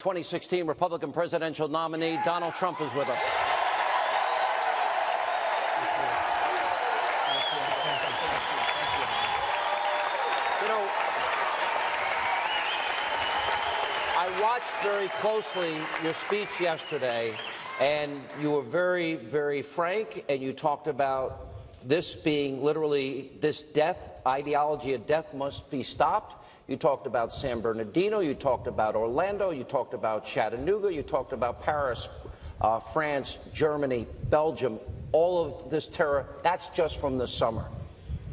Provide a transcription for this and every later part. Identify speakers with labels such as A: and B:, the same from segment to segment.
A: 2016 Republican presidential nominee Donald Trump is with us. You know, I watched very closely your speech yesterday, and you were very, very frank, and you talked about this being literally this death, ideology of death must be stopped. You talked about San Bernardino, you talked about Orlando, you talked about Chattanooga, you talked about Paris, France, Germany, Belgium, all of this terror. That's just from the summer.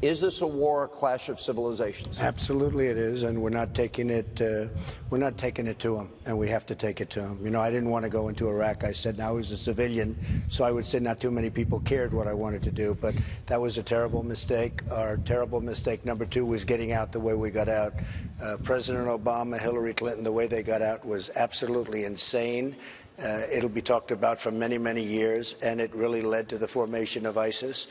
A: Is this a war, a clash of civilizations?
B: Absolutely it is, and we're not taking it to them, and we have to take it to them. You know, I didn't want to go into Iraq. I said now I was a civilian, so I would say not too many people cared what I wanted to do, but that was a terrible mistake. Our terrible mistake number two was getting out the way we got out. President Obama, Hillary Clinton, the way they got out was absolutely insane. It'll be talked about for many, many years, and it really led to the formation of ISIS.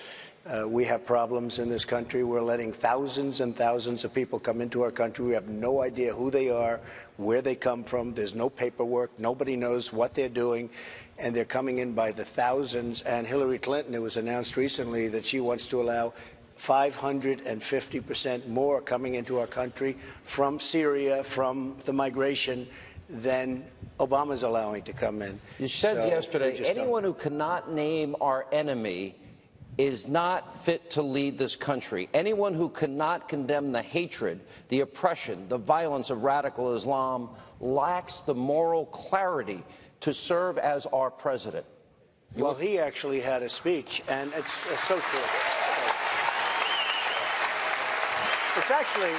B: We have problems in this country. We're letting thousands and thousands of people come into our country. We have no idea who they are, where they come from. There's no paperwork. Nobody knows what they're doing, and they're coming in by the thousands. And Hillary Clinton, it was announced recently that she wants to allow 550% more coming into our country from Syria, from the migration, than Obama's allowing to come in.
A: You said yesterday, anyone who cannot name our enemy is not fit to lead this country. Anyone who cannot condemn the hatred, the oppression, the violence of radical Islam lacks the moral clarity to serve as our president.
B: Well, he actually had a speech, and it's so true. It's actually,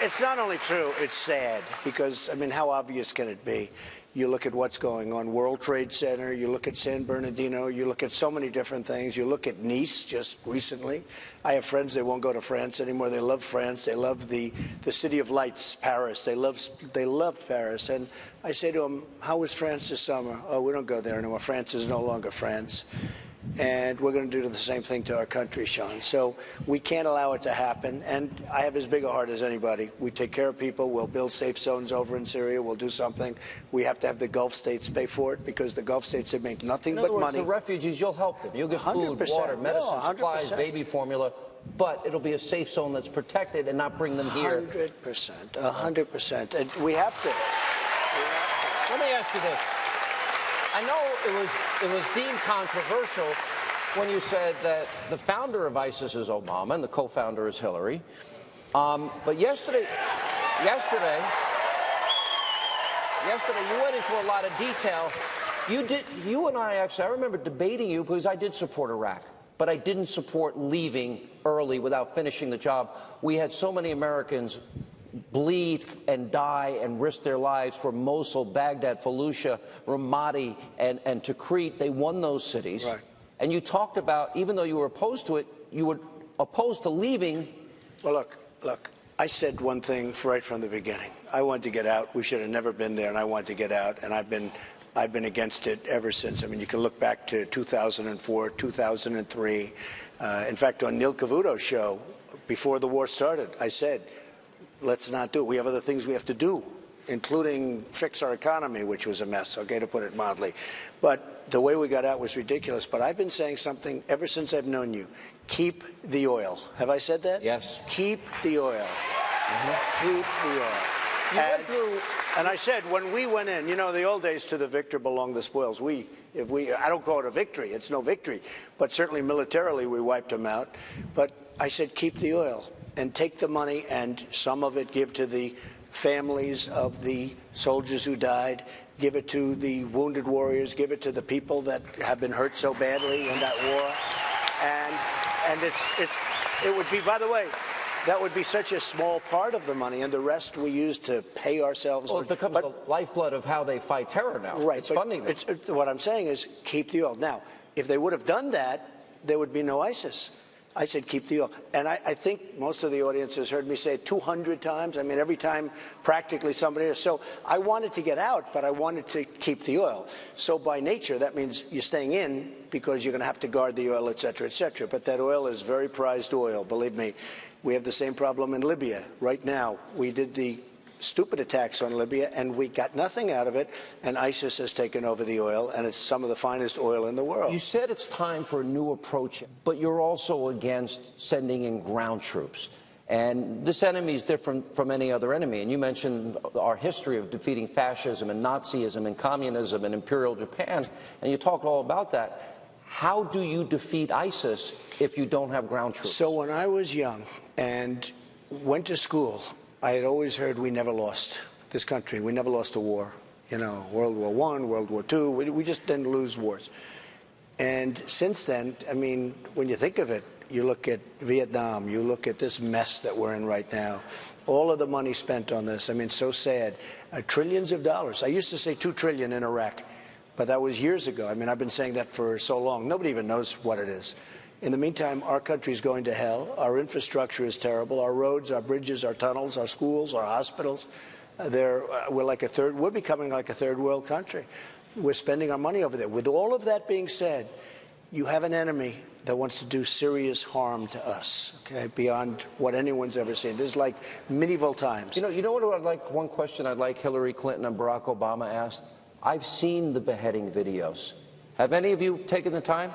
B: it's not only true, it's sad, because, I mean, how obvious can it be? You look at what's going on, World Trade Center, you look at San Bernardino, you look at so many different things. You look at Nice just recently. I have friends, they won't go to France anymore. They love France. They love the City of Lights, Paris. They loved Paris. And I say to them, how was France this summer? Oh, we don't go there anymore. France is no longer France. And we're going to do the same thing to our country, Sean. So we can't allow it to happen. And I have as big a heart as anybody. We take care of people. We'll build safe zones over in Syria. We'll do something. We have to have the Gulf states pay for it, because the Gulf states have made nothing but money.
A: In other words, the refugees, you'll help them. You'll give food, water, medicine, supplies, baby formula. But it'll be a safe zone that's protected and not bring them here.
B: 100%. 100%. And we have to.
A: Let me ask you this. I know it was deemed controversial when you said that the founder of ISIS is Obama and the co-founder is Hillary. But yesterday you went into a lot of detail. You and I actually, I remember debating you because I did support Iraq, but I didn't support leaving early without finishing the job. We had so many Americans bleed and die and risk their lives for Mosul, Baghdad, Fallujah, Ramadi, and Tikrit. They won those cities.
B: Right.
A: And you talked about, even though you were opposed to it, you were opposed to leaving.
B: Well, look, I said one thing right from the beginning. I wanted to get out. We should have never been there, and I wanted to get out. And I've been against it ever since. I mean, you can look back to 2004, 2003. In fact, on Neil Cavuto's show, before the war started, I said, let's not do it. We have other things we have to do, including fix our economy, which was a mess, okay, to put it mildly. But the way we got out was ridiculous. But I've been saying something ever since I've known you. Keep the oil. Have I said that?
A: Yes.
B: Keep the oil. Keep the oil. And I said, when we went in, you know, the old days, to the victor belong the spoils. I don't call it a victory. It's no victory. But certainly militarily, we wiped them out. But I said, keep the oil. And take the money and some of it give to the families of the soldiers who died, give it to the wounded warriors, give it to the people that have been hurt so badly in that war. And it would be, by the way, that would be such a small part of the money, and the rest we use to pay ourselves.
A: Well, it becomes the lifeblood of how they fight terror now.
B: Right.
A: It's funding them.
B: What I'm saying is keep the oil. Now, if they would have done that, there would be no ISIS. I said keep the oil. And I think most of the audience has heard me say it 200 times. I mean, every time practically somebody is. So I wanted to get out, but I wanted to keep the oil. So by nature, that means you're staying in because you're going to have to guard the oil, et cetera, et cetera. But that oil is very prized oil, believe me. We have the same problem in Libya right now. We did the stupid attacks on Libya, and we got nothing out of it, and ISIS has taken over the oil, and it's some of the finest oil in the world.
A: You said it's time for a new approach, but you're also against sending in ground troops. And this enemy is different from any other enemy. And you mentioned our history of defeating fascism and Nazism and communism and Imperial Japan, and you talked all about that. How do you defeat ISIS if you don't have ground troops?
B: So when I was young and went to school, I had always heard we never lost this country. We never lost a war. You know, World War I, World War II, we just didn't lose wars. And since then, I mean, when you think of it, you look at Vietnam, you look at this mess that we're in right now, all of the money spent on this, I mean, so sad. Trillions of dollars. I used to say $2 trillion in Iraq, but that was years ago. I mean, I've been saying that for so long. Nobody even knows what it is. In the meantime, our country's going to hell. Our infrastructure is terrible. Our roads, our bridges, our tunnels, our schools, our hospitals, we're becoming like a third world country. We're spending our money over there. With all of that being said, you have an enemy that wants to do serious harm to us, okay, beyond what anyone's ever seen. This is like medieval times.
A: You know what I'd like, one question I'd like Hillary Clinton and Barack Obama asked? I've seen the beheading videos. Have any of you taken the time?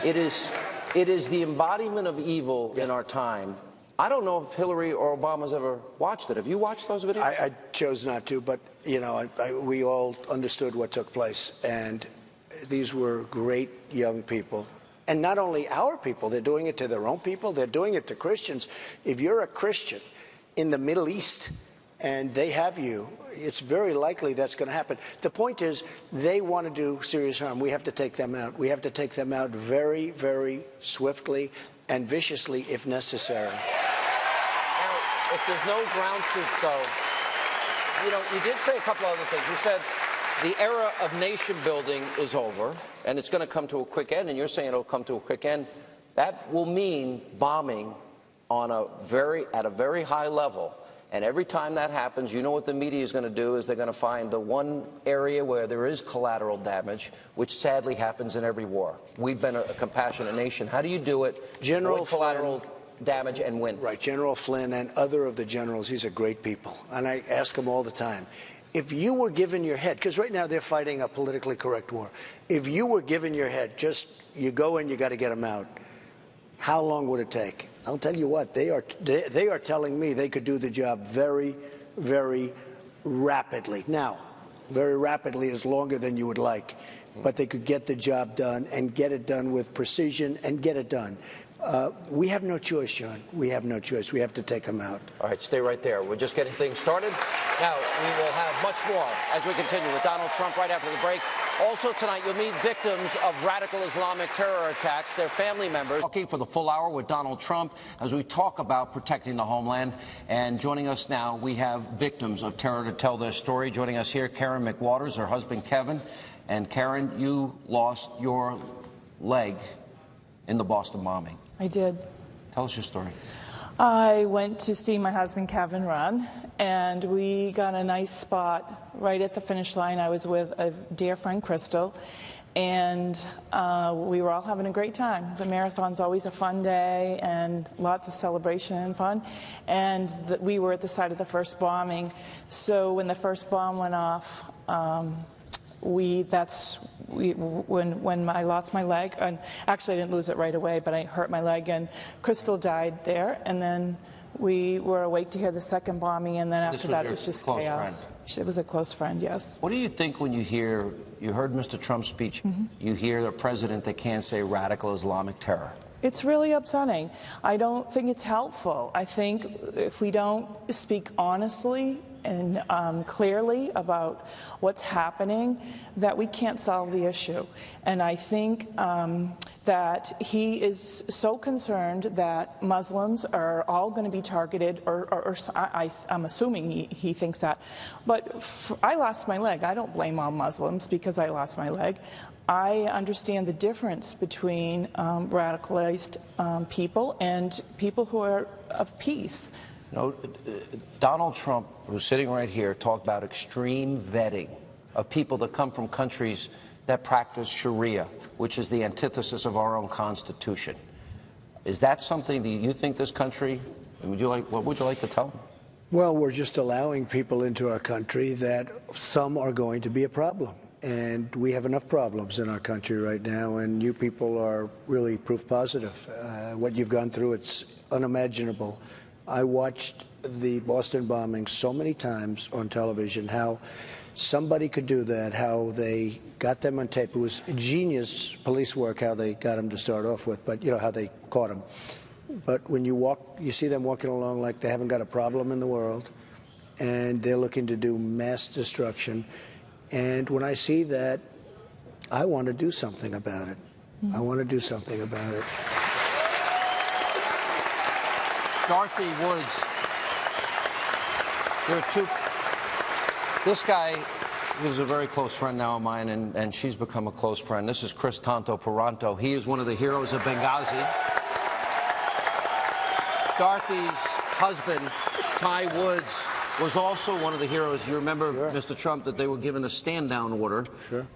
A: It is the embodiment of evil in our time. I don't know if Hillary or Obama's ever watched it. Have you watched those videos?
B: I chose not to, but, you know, we all understood what took place. And these were great young people. And not only our people, they're doing it to their own people. They're doing it to Christians. If you're a Christian in the Middle East and they have you, it's very likely that's going to happen. The point is, they want to do serious harm. We have to take them out. We have to take them out very, very swiftly and viciously if necessary.
A: Now, if there's no ground troops, though, you know, you did say a couple other things. You said the era of nation building is over, and it's going to come to a quick end, and you're saying it'll come to a quick end. That will mean bombing on at a very high level. And every time that happens, you know what the media is going to do is they're going to find the one area where there is collateral damage, which sadly happens in every war. We've been a compassionate nation. How do you do it?
B: General
A: collateral damage and win.
B: Right. General Flynn and other of the generals, these are great people. And I ask them all the time, if you were given your head, because right now they're fighting a politically correct war, if you were given your head, just you go and you got to get them out, how long would it take? I'll tell you what, they are telling me they could do the job very, very rapidly. Now, very rapidly is longer than you would like, but they could get the job done and get it done with precision and get it done. We have no choice, Sean. We have no choice. We have to take them out.
A: All right, stay right there. We're just getting things started. Now, we will have much more as we continue with Donald Trump right after the break. Also tonight, you'll meet victims of radical Islamic terror attacks, their family members. Talking for the full hour with Donald Trump as we talk about protecting the homeland. And joining us now, we have victims of terror to tell their story. Joining us here, Karen McWaters, her husband Kevin. And Karen, you lost your leg in the Boston bombing.
C: I did.
A: Tell us your story.
C: I went to see my husband Kevin run, and we got a nice spot right at the finish line. I was with a dear friend, Crystal, and we were all having a great time. The marathon's always a fun day and lots of celebration and fun. And we were at the site of the first bombing. So when the first bomb went off, when I lost my leg, and actually I didn't lose it right away, but I hurt my leg, and Crystal died there, and then we were awake to hear the second bombing, and then after that it was just chaos. It was a close friend, yes.
A: What do you think when you heard Mr. Trump's speech, you hear a president that can't say radical Islamic terror?
C: It's really upsetting. I don't think it's helpful. I think if we don't speak honestly and clearly about what's happening, that we can't solve the issue. And I think that he is so concerned that Muslims are all going to be targeted, or I'm assuming he thinks that. But I lost my leg. I don't blame all Muslims because I lost my leg. I understand the difference between radicalized people and people who are of peace.
A: You know, Donald Trump, who's sitting right here, talked about extreme vetting of people that come from countries that practice Sharia, which is the antithesis of our own Constitution. Is that something that you think this country, what would you like to tell them?
B: Well, we're just allowing people into our country that some are going to be a problem. And we have enough problems in our country right now, and you people are really proof positive. What you've gone through, it's unimaginable. I watched the Boston bombing so many times on television, how somebody could do that, how they got them on tape. It was genius police work, how they got them to start off with, but you know, how they caught them. But when you see them walking along like they haven't got a problem in the world, and they're looking to do mass destruction. And when I see that, I want to do something about it. I want to do something about it.
A: Dorothy Woods, there are two. This guy is a very close friend now of mine, and she's become a close friend. This is Chris Tanto Paranto. He is one of the heroes of Benghazi. Dorothy's husband, Ty Woods, was also one of the heroes. You remember, sure, Mr. Trump, that they were given a stand-down order. Sure.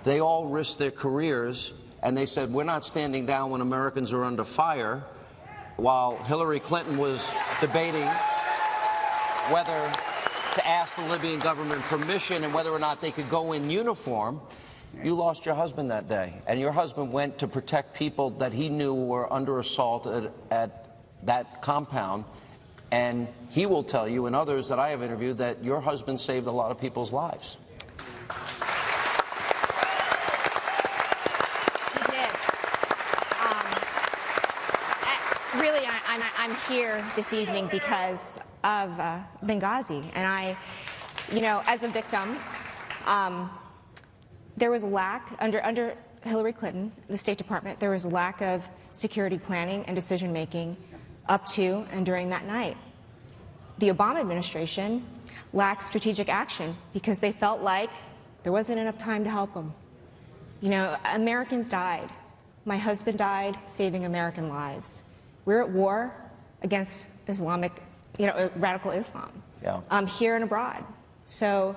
A: They all risked their careers, and they said, we're not standing down when Americans are under fire, while Hillary Clinton was debating whether to ask the Libyan government permission and whether or not they could go in uniform. You lost your husband that day, and your husband went to protect people that he knew were under assault at that compound. And he will tell you, and others that I have interviewed, that your husband saved a lot of people's lives.
D: He did. Really, I'm here this evening because of Benghazi. And you know, as a victim, there was a lack, under Hillary Clinton, the State Department, there was a lack of security planning and decision-making up to and during that night. The Obama administration lacked strategic action because they felt like there wasn't enough time to help them. You know, Americans died. My husband died saving American lives. We're at war against Islamic, radical Islam, here and abroad. So,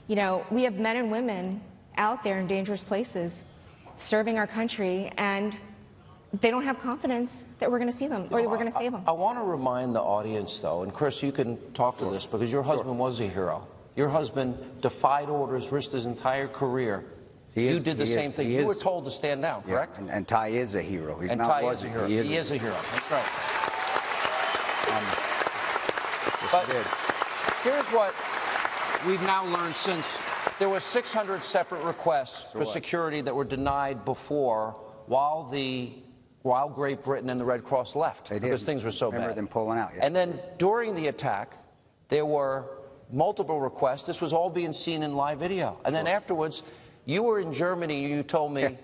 D: you know, we have men and women out there in dangerous places serving our country, and they don't have confidence that we're going to see them or that we're going to save them.
A: I want to remind the audience, though, and Chris, you can talk to this, because your husband was a hero. Your husband defied orders, risked his entire career. You did the same thing. You were told to stand down, correct?
E: And Ty is a hero. He's
A: and
E: not
A: Ty
E: was
A: is a hero. He is a hero. That's right. But here's what we've now learned since there were 600 separate requests for security that were denied before, while Great Britain and the Red Cross left, because things were so bad.
E: Remember them pulling out. Yes.
A: And then during the attack, there were multiple requests. This was all being seen in live video. And then afterwards, you were in Germany, and you told me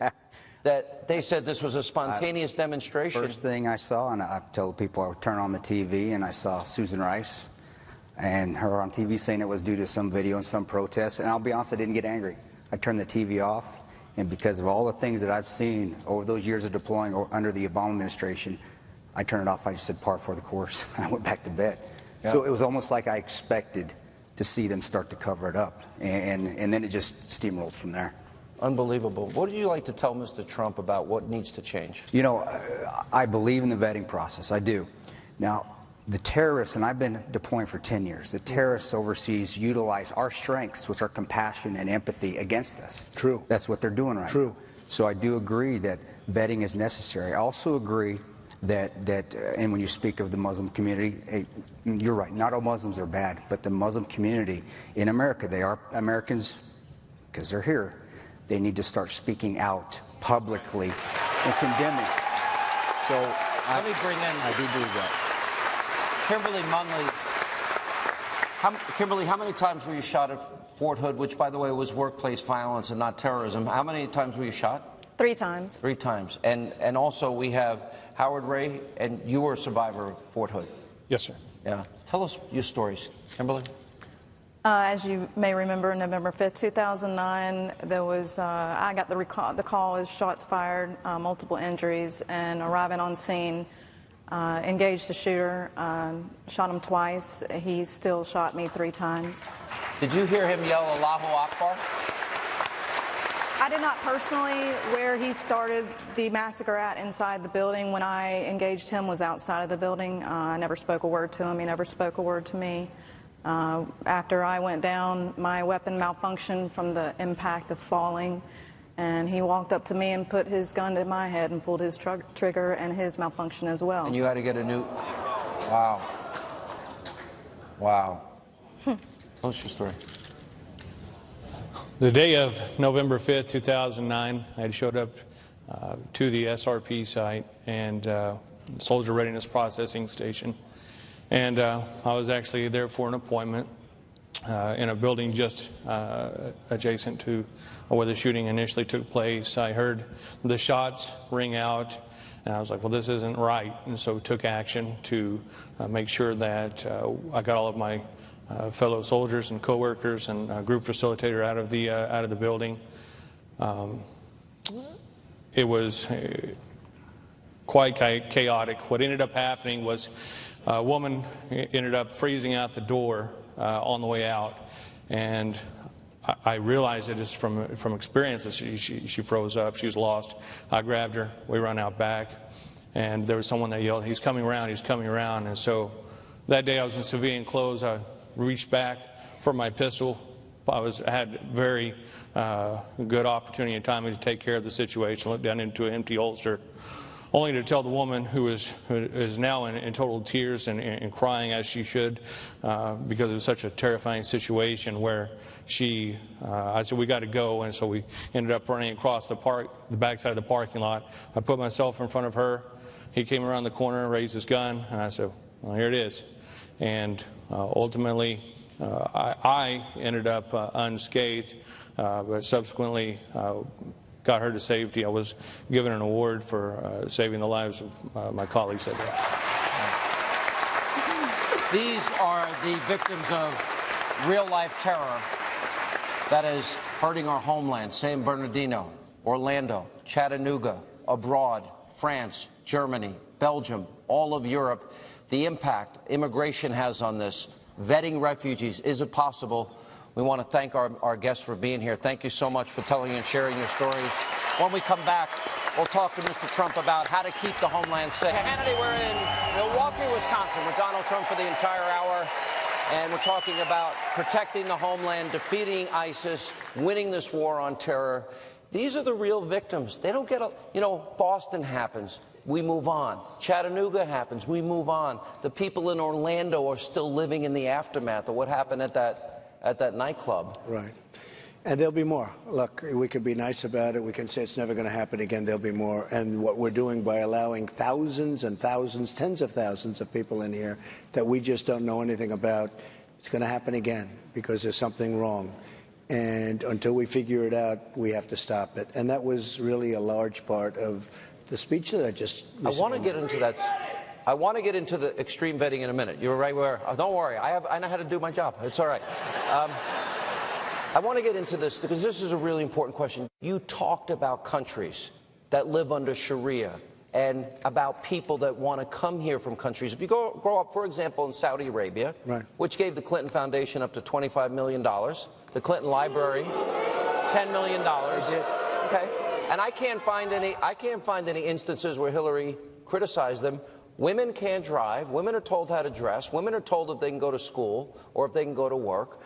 A: that they said this was a spontaneous demonstration.
E: First thing I saw, and I told people I would turn on the TV, and I saw Susan Rice and her on TV saying it was due to some video and some protest. And I'll be honest, I didn't get angry. I turned the TV off. And because of all the things that I've seen over those years of deploying under the Obama administration, I turned it off. I just said par for the course. I went back to bed. Yeah. So it was almost like I expected to see them start to cover it up. And then it just steamrolled from there.
A: Unbelievable. What would you like to tell Mr. Trump about what needs to change?
E: You know, I believe in the vetting process. I do. Now, the terrorists, and I've been deploying for 10 years, the terrorists overseas utilize our strengths, which are compassion and empathy, against us.
B: True.
E: That's what they're doing right now. So I do agree that vetting is necessary. I also agree that and when you speak of the Muslim community, you're right, not all Muslims are bad, but the Muslim community in America, they are Americans because they're here. They need to start speaking out publicly and condemning. So
A: let me bring in.
E: I do believe that.
A: Kimberly Munley. Kimberly, how many times were you shot at Fort Hood, which, by the way, was workplace violence and not terrorism? How many times were you shot?
F: 3 times.
A: 3 times. And also we have Howard Ray, and you were a survivor of Fort Hood.
G: Yes, sir.
A: Yeah. Tell us your stories, Kimberly.
F: As you may remember, November 5th, 2009, there was, I got the call as shots fired, multiple injuries, and arriving on scene, engaged the shooter, shot him twice. He still shot me 3 times.
A: Did you hear him yell Allahu Akbar?
F: I did not personally, where he started the massacre at inside the building. When I engaged him was outside of the building. I never spoke a word to him. He never spoke a word to me. After I went down, my weapon malfunctioned from the impact of falling, and he walked up to me and put his gun to my head and pulled his trigger, and his malfunctioned as well.
A: And you had to get a new... Wow. Wow. What's your story?
G: The day of November 5th, 2009, I had showed up to the SRP site and Soldier Readiness Processing Station. And I was actually there for an appointment in a building just adjacent to where the shooting initially took place. I heard the shots ring out, and I was like, well, this isn't right. And so took action to make sure that I got all of my fellow soldiers and coworkers and group facilitator out of the building. It was quite chaotic. What ended up happening was a woman ended up freezing out the door on the way out, and I realized it is from experience that she froze up. She was lost. I grabbed her. We run out back, and there was someone that yelled, "He's coming around! He's coming around!" And so that day I was in civilian clothes. I reached back for my pistol. I had very good opportunity and time to take care of the situation. Looked down into an empty holster, only to tell the woman who is now in total tears and crying as she should because it was such a terrifying situation where I said, we got to go. And so we ended up running across the backside of the parking lot. I put myself in front of her. He came around the corner, raised his gun, and I said, well, here it is. And ultimately, I ended up unscathed, but subsequently got her to safety. I was given an award for saving the lives of my colleagues that day.
A: These are the victims of real-life terror that is hurting our homeland. San Bernardino, Orlando, Chattanooga, abroad, France, Germany, Belgium, all of Europe. The impact immigration has on this, vetting refugees. Is it possible? We want to thank our guests for being here. Thank you so much for telling and sharing your stories. When we come back, we'll talk to Mr. Trump about how to keep the homeland safe. Hannity, we're in Milwaukee, Wisconsin with Donald Trump for the entire hour. And we're talking about protecting the homeland, defeating ISIS, winning this war on terror. These are the real victims. They don't get Boston happens. We move on. Chattanooga happens. We move on. The people in Orlando are still living in the aftermath of what happened at that nightclub.
B: Right. And there'll be more. Look, we could be nice about it. We can say it's never going to happen again. There'll be more. And what we're doing by allowing thousands and thousands, tens of thousands of people in here that we just don't know anything about, it's going to happen again because there's something wrong. And until we figure it out, we have to stop it. And that was really a large part of the speech that I just...
A: I want to get into that. I want to get into the extreme vetting in a minute. You're right where... don't worry. I know how to do my job. It's all right. I want to get into this because this is a really important question. You talked about countries that live under Sharia and about people that want to come here from countries. If you grow up, for example, in Saudi Arabia, right, which gave the Clinton Foundation up to $25 million, the Clinton Library, $10 million. Okay. And I can't find any instances where Hillary criticized them. Women can't drive. Women are told how to dress. Women are told if they can go to school or if they can go to work.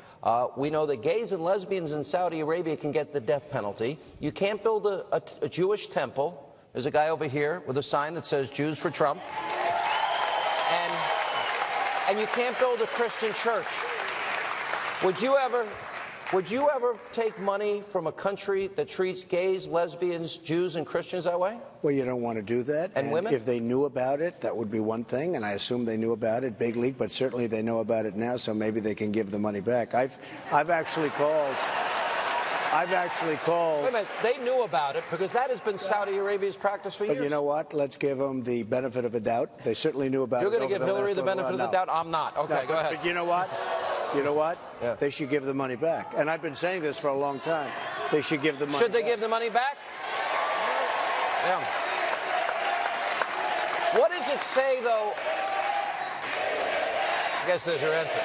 A: We know that gays and lesbians in Saudi Arabia can get the death penalty. You can't build a Jewish temple. There's a guy over here with a sign that says Jews for Trump. And you can't build a Christian church. Would you ever take money from a country that treats gays, lesbians, Jews, and Christians that way?
B: Well, you don't want to do that.
A: And women?
B: If they knew about it, that would be one thing, and I assume they knew about it, big league, but certainly they know about it now, so maybe they can give the money back. I've actually called... Wait a minute, they knew about it because that has been Saudi Arabia's practice for years. But you know what? Let's give them the benefit of a doubt. They certainly knew about it.
A: You're going to give Hillary the benefit of the doubt? I'm not. Okay, go ahead.
B: But you know what? You know what?
A: Yeah.
B: They should give the money back. And I've been saying this for a long time. They should give the money back.
A: Should they give the money back? Yeah. What does it say, though? I guess there's your answer.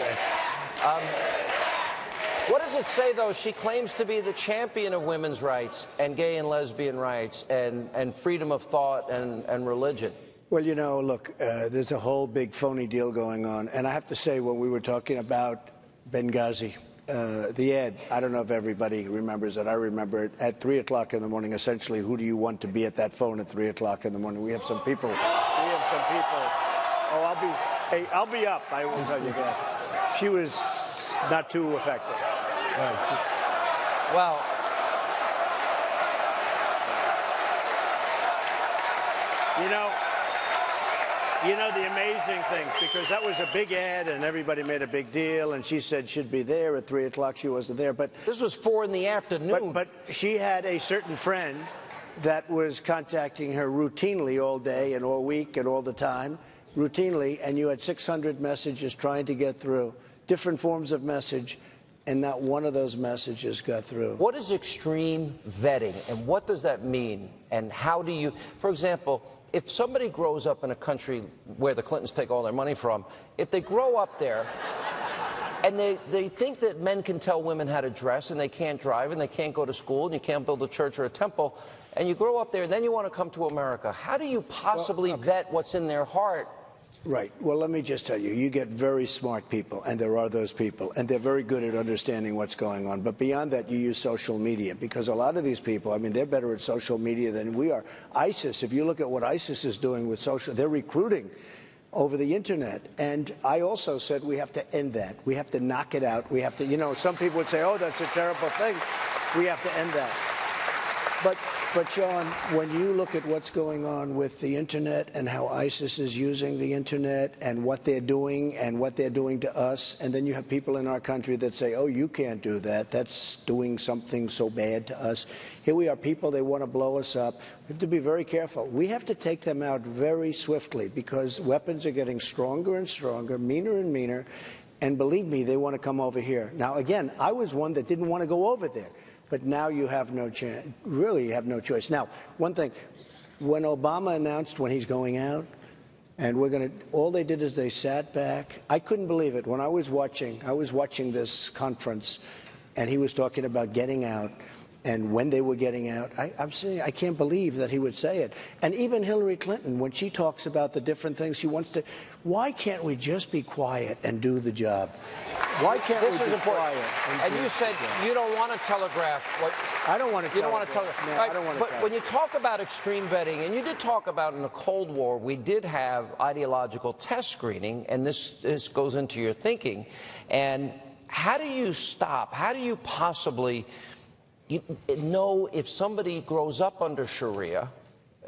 A: What does it say, though? She claims to be the champion of women's rights and gay and lesbian rights and freedom of thought and religion.
B: Well, you know, look, there's a whole big phony deal going on. And I have to say, when we were talking about Benghazi, the ad, I don't know if everybody remembers it. I remember it at 3 o'clock in the morning. Essentially, who do you want to be at that phone at 3 o'clock in the morning? We have some people. Oh, I'll be up. I will tell you that. She was not too effective.
A: Well,
B: you know the amazing thing, because that was a big ad and everybody made a big deal, and she said she'd be there at 3 o'clock. She wasn't there, but
A: this was 4 in the afternoon.
B: But she had a certain friend that was contacting her routinely all day and all week and all the time, routinely, and you had 600 messages trying to get through, different forms of message, and not one of those messages got through.
A: What is extreme vetting, and what does that mean? And how do you, for example, if somebody grows up in a country where the Clintons take all their money from, if they grow up there and they think that men can tell women how to dress and they can't drive and they can't go to school and you can't build a church or a temple, and you grow up there and then you want to come to America, how do you possibly vet what's in their heart?
B: Right. Well, let me just tell you, you get very smart people, and there are those people, and they're very good at understanding what's going on. But beyond that, you use social media, because a lot of these people, I mean, they're better at social media than we are. ISIS, if you look at what ISIS is doing with social, they're recruiting over the internet. And I also said we have to end that. We have to knock it out. We have to, you know, some people would say, oh, that's a terrible thing. We have to end that. But Sean, when you look at what's going on with the internet and how ISIS is using the internet and what they're doing to us, and then you have people in our country that say, oh, you can't do that. That's doing something so bad to us. Here we are, people, they want to blow us up. We have to be very careful. We have to take them out very swiftly, because weapons are getting stronger and stronger, meaner and meaner, and believe me, they want to come over here. Now, again, I was one that didn't want to go over there. But now you have no chance. Really, you have no choice. Now, one thing, when Obama announced when he's going out, and all they did is they sat back. I couldn't believe it. When I was watching this conference, and he was talking about getting out, and when they were getting out, I'm saying, I can't believe that he would say it. And even Hillary Clinton, when she talks about the different things she wants to, why can't we just be quiet and do the job? Why can't we be quiet?
A: And you said you don't want to telegraph what...
B: I don't want to telegraph.
A: You don't want to telegraph.
B: No,
A: right,
B: I don't want to telegraph.
A: But when you talk about extreme vetting, and you did talk about in the Cold War, we did have ideological test screening, and this goes into your thinking. And how do you stop? How do you possibly know if somebody grows up under Sharia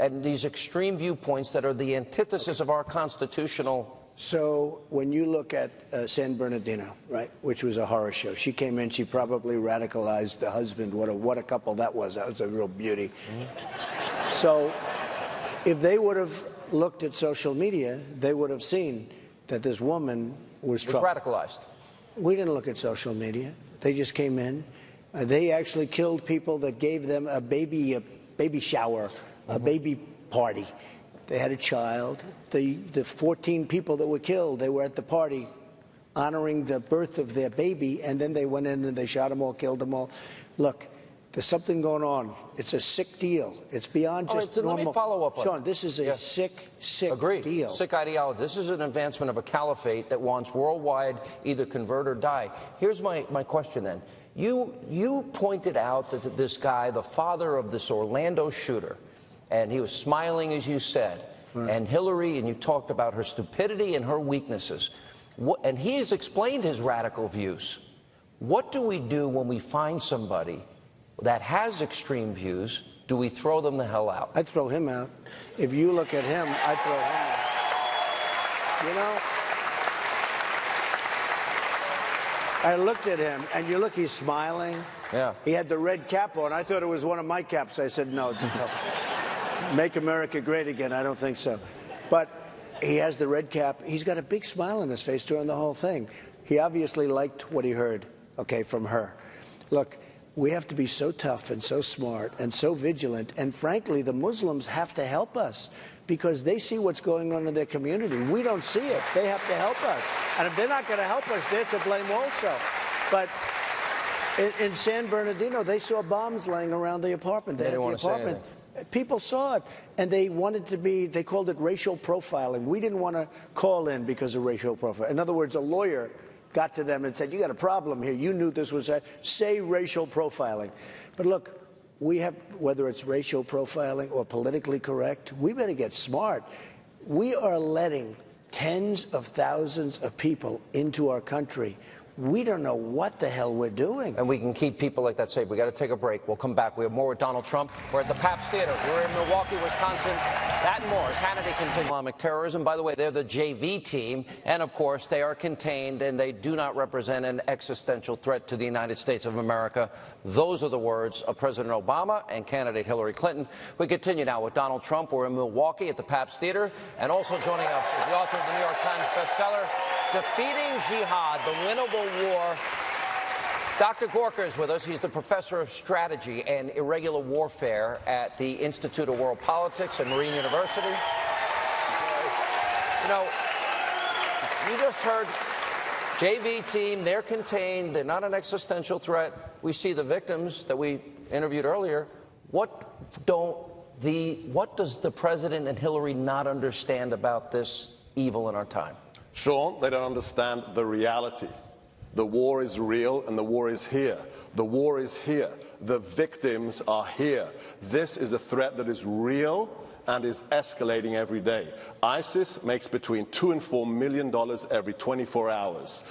A: and these extreme viewpoints that are the antithesis of our constitutional...
B: So when you look at San Bernardino, right, which was a horror show, she came in, she probably radicalized the husband. What a couple that was. That was a real beauty. Mm-hmm. So if they would have looked at social media, they would have seen that this woman was
A: radicalized.
B: We didn't look at social media. They just came in. They actually killed people that gave them a baby shower, a baby party. They had a child. The 14 people that were killed, they were at the party honoring the birth of their baby, and then they went in and they shot them all, killed them all. Look, there's something going on. It's a sick deal. It's beyond just normal.
A: Let me follow up on
B: Sean, this is a sick deal.
A: Sick ideology. This is an advancement of a caliphate that wants worldwide either convert or die. Here's my question then. You pointed out that this guy, the father of this Orlando shooter, and he was smiling, as you said, right. And Hillary, and you talked about her stupidity and her weaknesses. And he has explained his radical views. What do we do when we find somebody that has extreme views? Do we throw them the hell out?
B: I'd throw him out. If you look at him, I'd throw him out. You know? I looked at him, and you look, he's smiling.
A: Yeah.
B: He had the red cap on. I thought it was one of my caps. I said, no, it's tough. Make America great again. I don't think so. But he has the red cap. He's got a big smile on his face during the whole thing. He obviously liked what he heard, okay, from her. Look, we have to be so tough and so smart and so vigilant. And frankly, the Muslims have to help us, because they see what's going on in their community. We don't see it. They have to help us. And if they're not going to help us, they're to blame also. But In San Bernardino, they saw bombs laying around the apartment.
A: They didn't want to say anything.
B: People saw it, and they wanted to be, they called it racial profiling. We didn't want to call in because of racial profiling. In other words, a lawyer got to them and said, you got a problem here. You knew this was say racial profiling. But look, we have, whether it's racial profiling or politically correct, we better get smart. We are letting tens of thousands of people into our country. We don't know what the hell we're doing.
A: And we can keep people like that safe. We got to take a break. We'll come back. We have more with Donald Trump. We're at the Pabst Theater. We're in Milwaukee, Wisconsin. That and more as Hannity continues. Islamic terrorism. By the way, they're the JV team. And, of course, they are contained, and they do not represent an existential threat to the United States of America. Those are the words of President Obama and candidate Hillary Clinton. We continue now with Donald Trump. We're in Milwaukee at the Pabst Theater. And also joining us is the author of the New York Times bestseller, Defeating Jihad, the Winnable War. Dr. Gorka is with us. He's the professor of strategy and irregular warfare at the Institute of World Politics at Marine University. You know, you just heard JV team, they're contained, they're not an existential threat. We see the victims that we interviewed earlier. What does the president and Hillary not understand about this evil in our time?
H: Sean, they don't understand the reality. The war is real and the war is here. The war is here. The victims are here. This is a threat that is real and is escalating every day. ISIS makes between $2 and $4 million every 24 hours.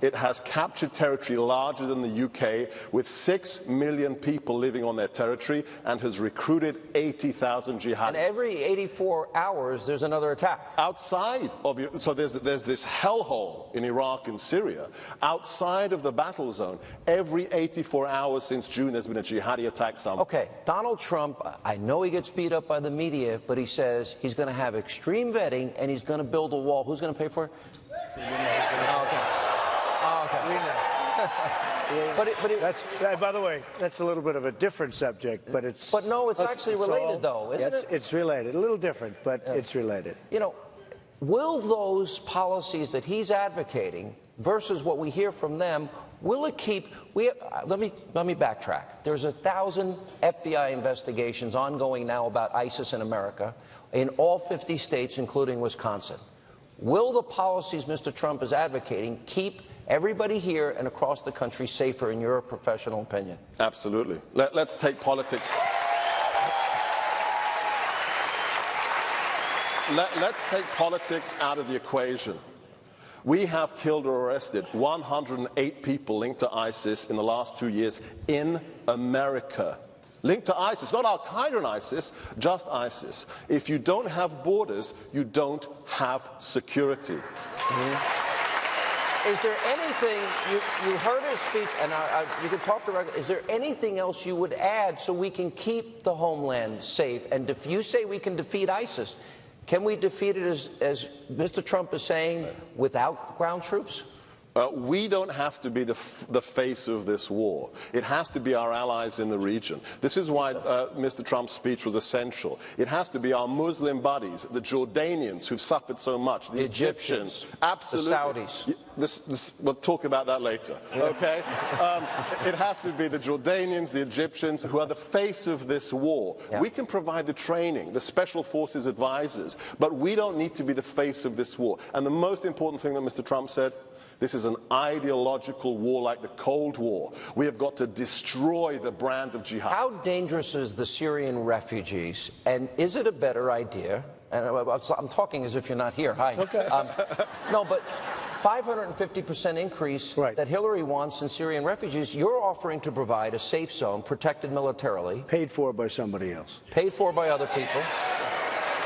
H: It has captured territory larger than the UK, with 6 million people living on their territory, and has recruited 80,000 jihadis.
A: And every 84 hours, there's another attack.
H: Outside of your, so there's this hellhole in Iraq and Syria. Outside of the battle zone, every 84 hours since June, there's been a jihadi attack somewhere.
A: Okay, Donald Trump, I know he gets beat up by the media, but he says he's going to have extreme vetting and he's going to build a wall. Who's going to pay for it?
B: By the way, that's a little bit of a different subject, but it's...
A: But no, it's actually related, though, isn't it?
B: It's related. A little different, but it's related.
A: You know, will those policies that he's advocating versus what we hear from them, will it keep... let me backtrack. There's 1,000 FBI investigations ongoing now about ISIS in America in all 50 states, including Wisconsin. Will the policies Mr. Trump is advocating keep everybody here and across the country safer, in your professional opinion?
H: Absolutely. Let's take politics. Let's take politics out of the equation. We have killed or arrested 108 people linked to ISIS in the last 2 years in America. Linked to ISIS, not Al-Qaeda and ISIS, just ISIS. If you don't have borders, you don't have security.
A: Is there anything, you heard his speech, and you can talk directly, is there anything else you would add so we can keep the homeland safe? And if you say we can defeat ISIS, can we defeat it, as Mr. Trump is saying, without ground troops?
H: We don't have to be the face of this war. It has to be our allies in the region. This is why Mr. Trump's speech was essential. It has to be our Muslim buddies, the Jordanians who've suffered so much, the Egyptians, absolutely.
A: The Saudis.
H: We'll talk about that later, okay? It has to be the Jordanians, the Egyptians, who are the face of this war. Yeah. We can provide the training, the special forces advisors, but we don't need to be the face of this war. And the most important thing that Mr. Trump said, this is an ideological war like the Cold War. We have got to destroy the brand of jihad.
A: How dangerous is the Syrian refugees? And is it a better idea? And I'm talking as if you're not here. Hi.
B: Okay.
A: No, but 550% increase that Hillary wants in Syrian refugees, you're offering to provide a safe zone, protected militarily.
B: Paid for by somebody else.
A: Paid for by other people.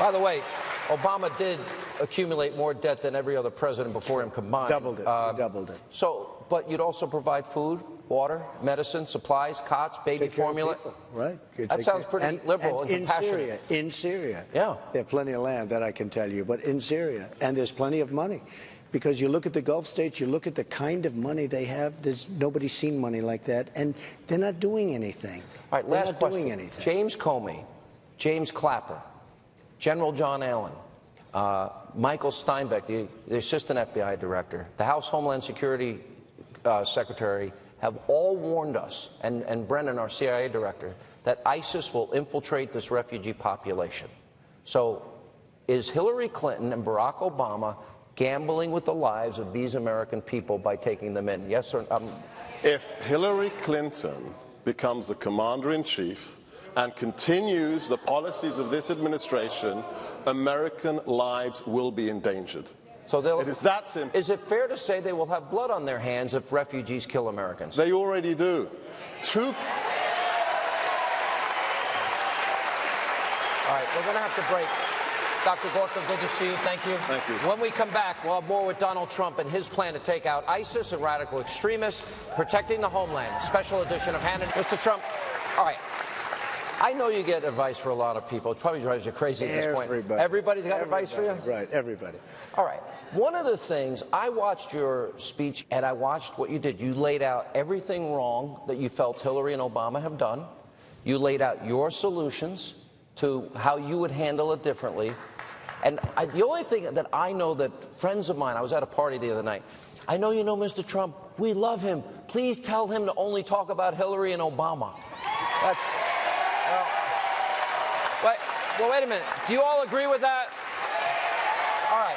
A: By the way, Obama did accumulate more debt than every other president before him combined.
B: Doubled it. Doubled it.
A: So, but you'd also provide food, water, medicine, supplies, cots, baby formula.
B: Right.
A: That sounds pretty liberal and compassionate.
B: In Syria.
A: Yeah.
B: There are plenty of land, that I can tell you, but in Syria. And there's plenty of money. Because you look at the Gulf states, you look at the kind of money they have, nobody's seen money like that, and they're not doing anything.
A: All right, last question.
B: Doing anything.
A: James Comey, James Clapper, General John Allen, Michael Steinbeck, the assistant FBI director, the House Homeland Security Secretary, have all warned us, and Brennan, our CIA director, that ISIS will infiltrate this refugee population. So is Hillary Clinton and Barack Obama gambling with the lives of these American people by taking them in? Yes or no?
H: If Hillary Clinton becomes the commander-in-chief and continues the policies of this administration, American lives will be endangered.
A: So
H: it is that simple.
A: Is it fair to say they will have blood on their hands if refugees kill Americans?
H: They already do.
A: All right, we're going to have to break. Dr. Gorka, good to see you. Thank you.
H: Thank you.
A: When we come back, we'll have more with Donald Trump and his plan to take out ISIS and radical extremists, protecting the homeland. Special edition of Hannity. Mr. Trump, all right. I know you get advice for a lot of people. It probably drives you crazy at this point. Everybody's got advice for you?
B: Right, everybody.
A: All right. One of the things, I watched your speech and I watched what you did. You laid out everything wrong that you felt Hillary and Obama have done. You laid out your solutions to how you would handle it differently. And the only thing that I know that friends of mine, I was at a party the other night, I know you know Mr. Trump, we love him. Please tell him to only talk about Hillary and Obama. That's, well, wait a minute. Do you all agree with that? All right.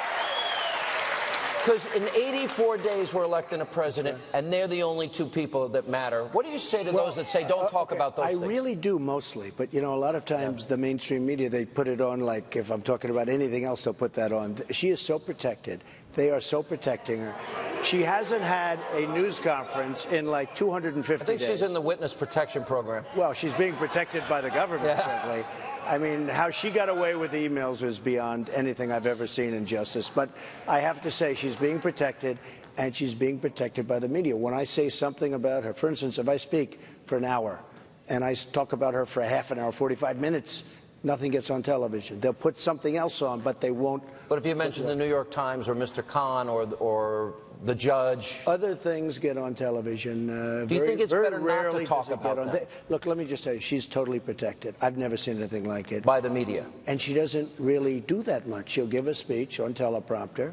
A: Because in 84 days we're electing a president, and they're the only two people that matter. What do you say to those that say don't talk about those things?
B: I really do, mostly. But, you know, a lot of times the mainstream media, they put it on like if I'm talking about anything else, they'll put that on. She is so protected. They are so protecting her. She hasn't had a news conference in like 250 days.
A: I think she's in the witness protection program.
B: Well, she's being protected by the government, certainly. I mean, how she got away with the emails was beyond anything I've ever seen in justice. But I have to say, she's being protected, and she's being protected by the media. When I say something about her, for instance, if I speak for an hour and I talk about her for a half an hour, 45 minutes, nothing gets on television. They'll put something else on, but they won't.
A: But if you mention the New York Times or Mr. Khan or the judge,
B: other things get on television.
A: Do you think it's better not to talk about them?
B: Look, let me just tell you, she's totally protected. I've never seen anything like it.
A: By the media.
B: And she doesn't really do that much. She'll give a speech on teleprompter,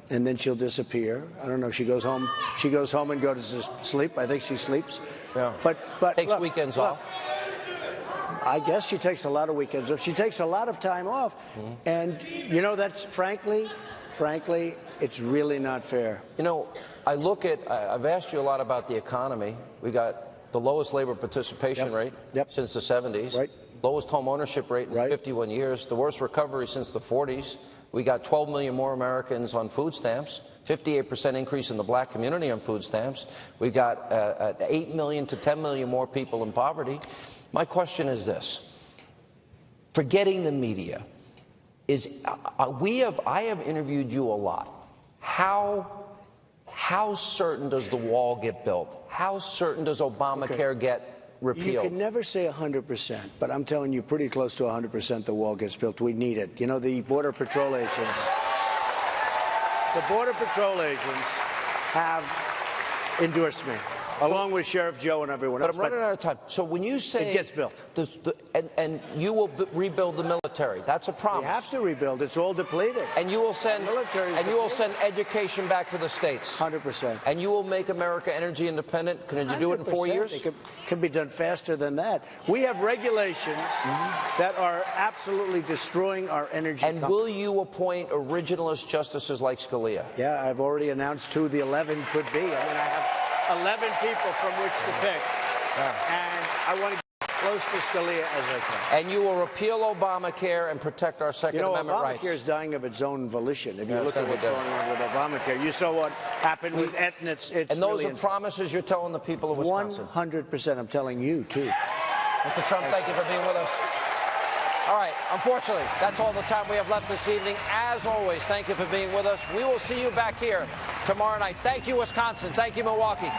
B: and then she'll disappear. I don't know. She goes home. She goes home and goes to sleep. I think she sleeps.
A: Yeah.
B: But
A: takes
B: look,
A: weekends off.
B: I guess she takes a lot of weekends off. She takes a lot of time off, and you know that's frankly, it's really not fair.
A: You know, I look at. I've asked you a lot about the economy. We got the lowest labor participation rate since the 70s.
B: Right.
A: Lowest home ownership rate in 51 years. The worst recovery since the 40s. We got 12 million more Americans on food stamps. 58% increase in the black community on food stamps. We've got 8 million to 10 million more people in poverty. My question is this. Forgetting the media, I have interviewed you a lot. How certain does the wall get built? How certain does Obamacare get repealed?
B: You can never say 100%, but I'm telling you pretty close to 100% the wall gets built. We need it. You know, the Border Patrol agents have endorsed me, along with Sheriff Joe and everyone else.
A: But I'm running out of time. So when you say
B: it gets built,
A: and you will rebuild the military, that's a promise.
B: We have to rebuild. It's all depleted.
A: And you will send education back to the states.
B: 100%.
A: And you will make America energy independent. Can you do it in 4 years?
B: It can be done faster than that. We have regulations that are absolutely destroying our energy.
A: And will you appoint originalist justices like Scalia?
B: Yeah, I've already announced who the 11 could be. I mean, I have 11 people from which to pick, and I want to get as close to Scalia as I can.
A: And you will repeal Obamacare and protect our Second Amendment rights.
B: Obamacare is dying of its own volition. If you look at what's going on with Obamacare, you saw what happened with Aetna.
A: And those are promises you're telling the people of Wisconsin.
B: 100%. I'm telling you, too.
A: Mr. Trump, thank you for being with us. All right, unfortunately, that's all the time we have left this evening. As always, thank you for being with us. We will see you back here tomorrow night. Thank you, Wisconsin. Thank you, Milwaukee.